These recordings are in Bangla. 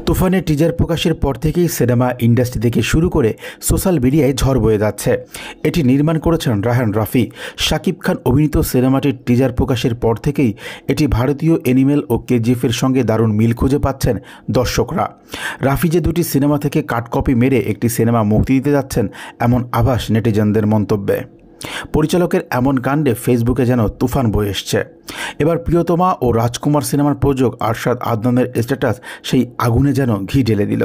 তুফানের টিজার প্রকাশের পর থেকেই সিনেমা ইন্ডাস্ট্রি থেকে শুরু করে সোশ্যাল মিডিয়ায় ঝড় বয়ে যাচ্ছে। এটি নির্মাণ করেছেন রায়হান রাফি। শাকিব খান অভিনীত সিনেমাটির টিজার প্রকাশের পর থেকেই এটি ভারতীয় অ্যানিমেল ও কেজিএফের সঙ্গে দারুণ মিল খুঁজে পাচ্ছেন দর্শকরা। রাফি যে দুটি সিনেমা থেকে কাটকপি মেরে একটি সিনেমা মুক্তি দিতে যাচ্ছেন, এমন আভাস নেটিজেনদের মন্তব্যে। পরিচালকের এমন কাণ্ডে ফেসবুকে যেন তুফান বয়ে এসছে। এবার প্রিয়তমা ও রাজকুমার সিনেমার প্রযোজক আরশাদ আদনানের স্ট্যাটাস সেই আগুনে যেন ঘি ঢেলে দিল।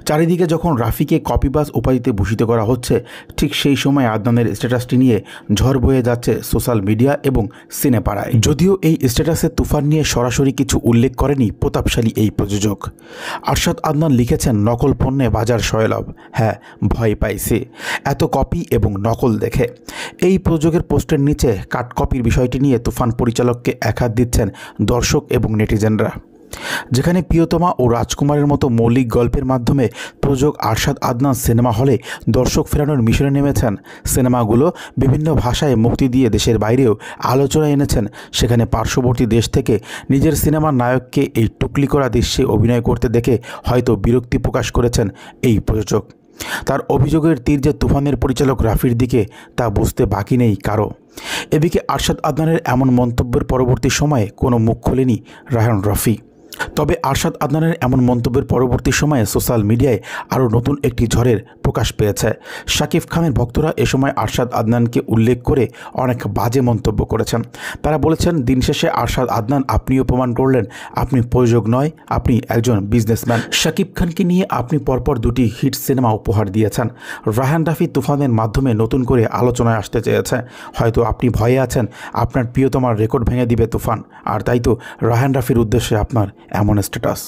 চারিদিকে যখন রাফিকে কপিবাজ উপাধিতে ভূষিত করা হচ্ছে, ঠিক সেই সময় আদনানের স্ট্যাটাসটি নিয়ে ঝড় বয়ে যাচ্ছে সোশ্যাল মিডিয়া এবং সিনেপাড়ায়। যদিও এই স্ট্যাটাসে তুফান নিয়ে সরাসরি কিছু উল্লেখ করেনি প্রতাপশালী এই প্রযোজক। আরশাদ আদনান লিখেছেন, নকল পণ্যে বাজার সয়লাভ। হ্যাঁ, ভয় পাইছি এত কপি এবং নকল দেখে। এই প্রযোজকের পোস্টের নিচে কাটকপির বিষয়টি নিয়ে তুফান পরিচালককে একহাত দিচ্ছেন দর্শক এবং নেটিজেনরা। যেখানে প্রিয়তমা ও রাজকুমারের মতো মৌলিক গল্পের মাধ্যমে প্রযোজক আরশাদ আদনান সিনেমা হলে দর্শক ফেরানোর মিশনে নেমেছেন, সিনেমাগুলো বিভিন্ন ভাষায় মুক্তি দিয়ে দেশের বাইরেও আলোচনায় এনেছেন, সেখানে পার্শ্ববর্তী দেশ থেকে নিজের সিনেমার নায়ককে এই টুকলি করা দৃশ্যে অভিনয় করতে দেখে হয়তো বিরক্তি প্রকাশ করেছেন এই প্রযোজক। তার অভিযোগের তীর যে তুফানের পরিচালক রাফির দিকে, তা বুঝতে বাকি নেই কারো। এদিকে আরশাদ আদনানের এমন মন্তব্যের পরবর্তী সময়ে কোনো মুখ খোলেনি রায়হান রাফি। তবে আরশাদ আদনানের এমন মন্তব্যের পরবর্তী সময়ে সোশ্যাল মিডিয়ায় আরও নতুন একটি ঝড়ের প্রকাশ পেয়েছে। শাকিব খানের ভক্তরা এ সময় আরশাদ আদনানকে উল্লেখ করে অনেক বাজে মন্তব্য করেছেন। তারা বলেছেন, দিন শেষে আরশাদ আদনান, আপনিও প্রমাণ করলেন আপনি প্রযোজক নয়, আপনি একজন বিজনেসম্যান। শাকিব খানকে নিয়ে আপনি পরপর দুটি হিট সিনেমা উপহার দিয়েছেন। রায়হান রাফি তুফানের মাধ্যমে নতুন করে আলোচনায় আসতে চেয়েছে। হয়তো আপনি ভয়ে আছেন আপনার প্রিয়তমার রেকর্ড ভেঙে দিবে তুফান, আর তাই তো রায়হান রাফির উদ্দেশ্যে আপনার এমন স্ট্যাটাস।